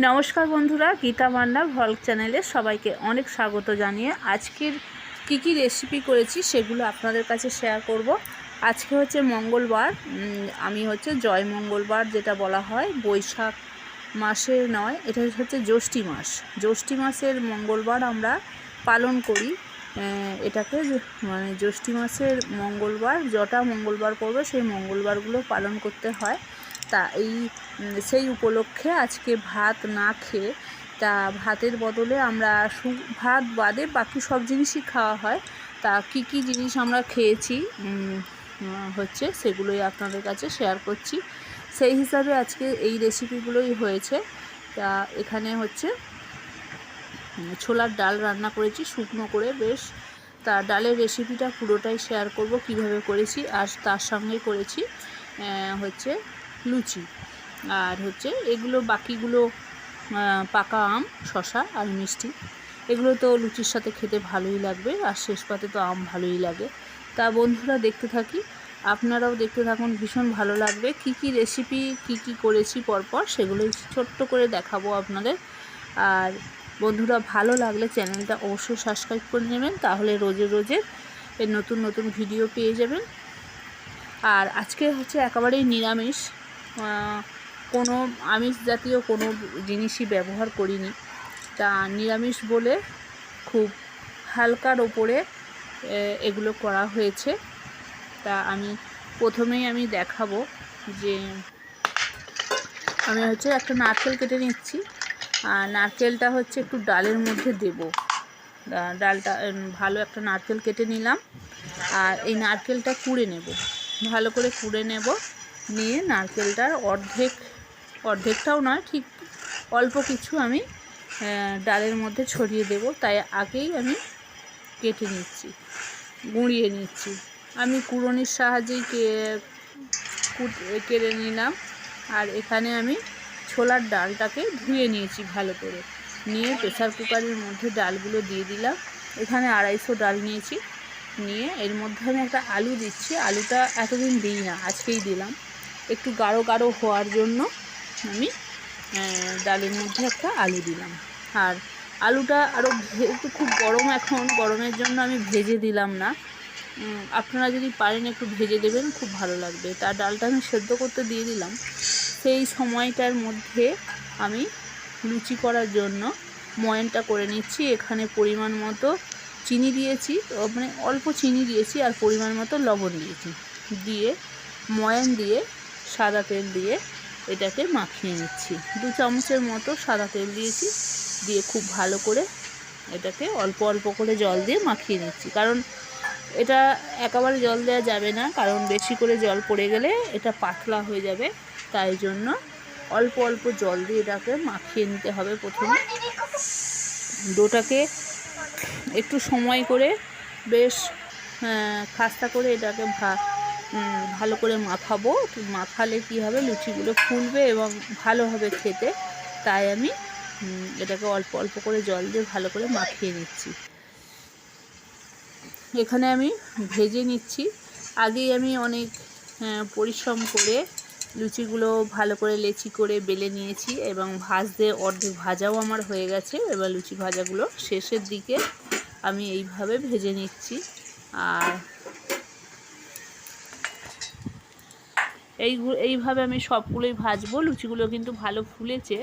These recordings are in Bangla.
নমস্কার বন্ধুরা, গীতা মান্নার ভ্লগ চ্যানেলে সবাইকে অনেক স্বাগত জানিয়ে আজকের কি রেসিপি করেছি সেগুলো আপনাদের কাছে শেয়ার করব। আজকে হচ্ছে মঙ্গলবার, আমি হচ্ছে জয় মঙ্গলবার যেটা বলা হয়, বৈশাখ মাসের নয়, এটা হচ্ছে জ্যৈষ্ঠী মাস। জ্যৈষ্ঠী মাসের মঙ্গলবার আমরা পালন করি এটাকে, মানে জ্যৈষ্ঠী মাসের মঙ্গলবার যটা মঙ্গলবার পড়বে সেই মঙ্গলবারগুলো পালন করতে হয়। তা সেই উপলক্ষে আজকে ভাত না খেয়ে, তা ভাতের বদলে আমরা ভাত বাদে বাকি সব জিনিসই খাওয়া হয়। তা কি জিনিস আমরা খেয়েছি হচ্ছে সেগুলোই আপনাদের কাছে শেয়ার করছি। সেই হিসাবে আজকে এই রেসিপিগুলোই হয়েছে। তা এখানে হচ্ছে ছোলার ডাল রান্না করেছি শুকনো করে বেশ। তা ডালের রেসিপিটা পুরোটাই শেয়ার করব কিভাবে করেছি, আর তার সঙ্গে করেছি হচ্ছে লুচি, আর হচ্ছে এগুলো বাকিগুলো পাকা আম, শশা আর মিষ্টি। এগুলো তো লুচির সাথে খেতে ভালোই লাগবে, আর শেষ পাতে তো আম ভালোই লাগে। তা বন্ধুরা দেখতে থাকি, আপনারাও দেখতে থাকুন, ভীষণ ভালো লাগবে। কি রেসিপি কি করেছি পরপর সেগুলোই ছোট্ট করে দেখাবো আপনাদের। আর বন্ধুরা ভালো লাগলে চ্যানেলটা অবশ্যই সাবস্ক্রাইব করে নেবেন, তাহলে রোজের এর নতুন ভিডিও পেয়ে যাবেন। আর আজকে হচ্ছে একেবারেই নিরামিষ, কোনো আমিষ জাতীয় কোনো জিনিসই ব্যবহার করিনি। তা নিরামিষ বলে খুব হালকার ওপরে এগুলো করা হয়েছে। তা প্রথমেই দেখাবো যে আমি হচ্ছে একটা নারকেল কেটে নিচ্ছি, আর নারকেলটা হচ্ছে একটু ডালের মধ্যে দেব। ডালটা ভালো একটা নারকেল কেটে নিলাম, আর এই নারকেলটা কুড়ে নেব, ভালো করে কুড়ে নেব। নিয়ে নারকেলটার অর্ধেকটাও নয়, ঠিক অল্প কিছু আমি ডালের মধ্যে ছড়িয়ে দেব। তাই আগেই আমি কেটে নিচ্ছি, গুঁড়িয়ে নিচ্ছি। আমি কুড়োনির সাহায্যেই কেটে নিলাম। আর এখানে আমি ছোলার ডালটাকে ধুয়ে নিয়েছি ভালো করে, নিয়ে প্রেসার কুকারের মধ্যে ডালগুলো দিয়ে দিলাম। এখানে 250 ডাল নিয়েছি, নিয়ে এর মধ্যে আমি একটা আলু দিচ্ছি। আলুটা এতদিন দিই না, আজকেই দিলাম, একটু গাঢ় হওয়ার জন্য আমি ডালের মধ্যে একটা আলু দিলাম। আর আলুটা আরও একটু খুব গরম, এখন গরমের জন্য আমি ভেজে দিলাম না। আপনারা যদি পারেন একটু ভেজে দেবেন, খুব ভালো লাগবে। তার ডালটা আমি সেদ্ধ করতে দিয়ে দিলাম। সেই সময়টার মধ্যে আমি লুচি করার জন্য ময়ানটা করে নিচ্ছি। এখানে পরিমাণ মতো চিনি দিয়েছি, মানে অল্প চিনি দিয়েছি, আর পরিমাণ মতো লবণ দিয়েছি। দিয়ে ময়ান দিয়ে সাদা তেল দিয়ে এটাকে মাখিয়ে নিচ্ছি। 2 চামচের মতো সাদা তেল দিয়েছি, দিয়ে খুব ভালো করে এটাকে অল্প করে জল দিয়ে মাখিয়ে নিচ্ছি। কারণ এটা একেবারে জল দেওয়া যাবে না, কারণ বেশি করে জল পড়ে গেলে এটা পাতলা হয়ে যাবে। তাই জন্য অল্প জল দিয়ে এটাকে মাখিয়ে নিতে হবে। প্রথমে ডোটাকে একটু সময় করে বেশ খাস্তা করে এটাকে ভালো করে মাখাবো। মাখালে কী হবে, লুচিগুলো ফুলবে এবং ভালো হবে খেতে। তাই আমি এটাকে অল্প করে জল দিয়ে ভালো করে মাখিয়ে নিচ্ছি। এখানে আমি ভেজে নিচ্ছি। আগেই আমি অনেক পরিশ্রম করে লুচিগুলো ভালো করে লেচি করে বেলে নিয়েছি, এবং ভাজতে অর্ধেক ভাজাও আমার হয়ে গেছে। এবার লুচি ভাজাগুলো শেষের দিকে আমি এইভাবে ভেজে নিচ্ছি। আর এইভাবে আমি সবগুলোই ভাজবো। লুচিগুলো কিন্তু ভালো ফুলেছে।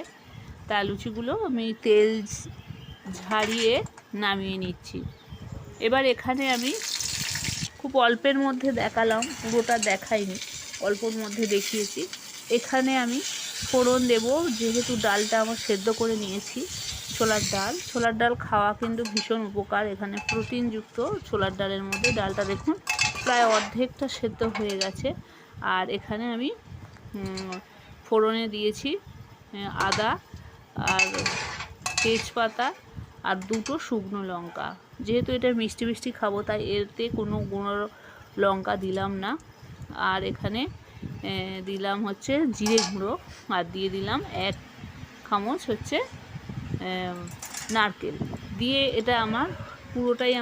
তা লুচিগুলো আমি তেল ঝারিয়ে নামিয়ে নিচ্ছি। এবার এখানে আমি খুব অল্পের মধ্যে দেখালাম, পুরোটা দেখাইনি, অল্পর মধ্যে দেখিয়েছি। এখানে আমি ফোড়ন দেব, যেহেতু ডালটা আমার সেদ্ধ করে নিয়েছি। ছোলার ডাল খাওয়া কিন্তু ভীষণ উপকার। এখানে প্রোটিনযুক্ত ছোলার ডালের মধ্যে ডালটা দেখুন প্রায় অর্ধেকটা সেদ্ধ হয়ে গেছে। আর এখানে আমি ফোড়নে দিয়েছি আদা আর তেজপাতা আর 2টো শুকনো লঙ্কা। যেহেতু এটা মিষ্টি খাবো, তাই এতে কোনো গুঁড়ো লঙ্কা দিলাম না। আর এখানে দিলাম হচ্ছে জিরে গুঁড়ো, আর দিয়ে দিলাম 1 চামচ হচ্ছে নারকেল। দিয়ে এটা পুরোটাই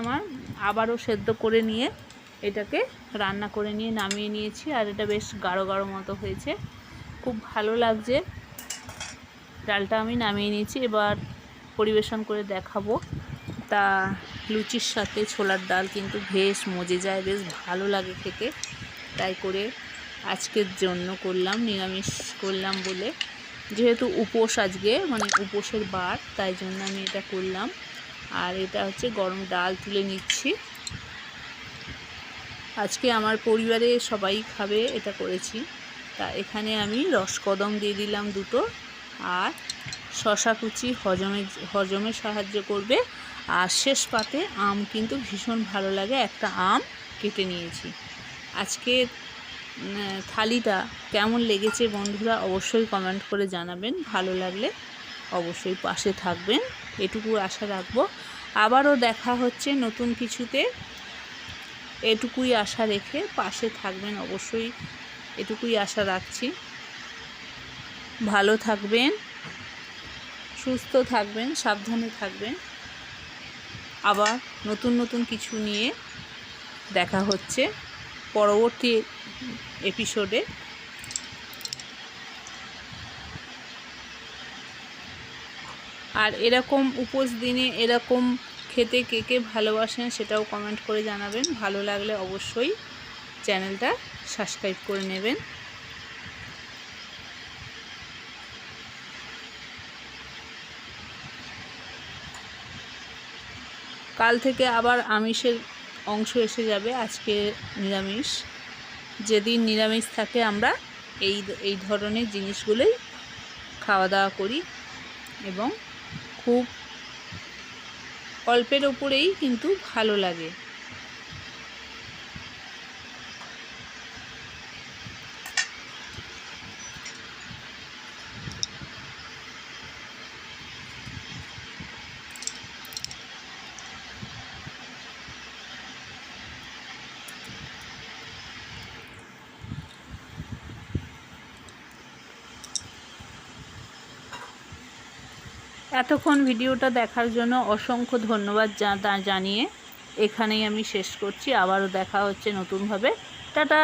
আবারও সেদ্ধ করে নিয়ে এটাকে রান্না করে নিয়ে নামিয়ে নিয়েছি। আর এটা বেশ গাঢ় মতো হয়েছে, খুব ভালো লাগছে। ডালটা আমি নামিয়ে নিয়েছি, এবার পরিবেশন করে দেখাবো। তা লুচির সাথে ছোলার ডাল কিন্তু বেশ মজে যায়, বেশ ভালো লাগে খেতে। তাই করে আজকের জন্য করলাম, নিরামিষ করলাম বলে, যেহেতু উপোস আজকে, মানে উপোসের বার, তাই জন্য আমি এটা করলাম। আর এটা হচ্ছে গরম ডাল তুলে নিচ্ছি। আজকে আমার পরিবারে সবাই খাবে, এটা করেছি। তা এখানে আমি রসকদম দিয়ে দিলাম 2টো, আর শশা কুচি হজমে সাহায্য করবে। আর শেষ পাতে আম কিন্তু ভীষণ ভালো লাগে, একটা আম কেটে নিয়েছি। আজকে থালিটা কেমন লেগেছে বন্ধুরা অবশ্যই কমেন্ট করে জানাবেন। ভালো লাগলে অবশ্যই পাশে থাকবেন, এটুকু আশা রাখবো। আবারও দেখা হচ্ছে নতুন কিছুতে, এটুকুই আশা রেখে পাশে থাকবেন অবশ্যই, এটুকুই আশা রাখছি। ভালো থাকবেন, সুস্থ থাকবেন, সাবধানে থাকবেন। আবার নতুন নতুন কিছু নিয়ে দেখা হচ্ছে পরবর্তী এপিসোডে। আর এরকম উপোস দিনে এরকম খেতে কে কে ভালোবাসেন সেটাও কমেন্ট করে জানাবেন। ভালো লাগলে অবশ্যই চ্যানেলটা সাবস্ক্রাইব করে নেবেন। কাল থেকে আবার আমিষের অংশ এসে যাবে, আজকে নিরামিষ। যেদিন নিরামিষ থাকে আমরা এই ধরনের জিনিসগুলোই খাওয়া দাওয়া করি, এবং খুব অল্পের ওপরেই কিন্তু ভালো লাগে। এতক্ষণ ভিডিওটা দেখার জন্য অসংখ্য ধন্যবাদ জানিয়ে এখানেই আমি শেষ করছি। আবারও দেখা হচ্ছে নতুনভাবে। টাটা।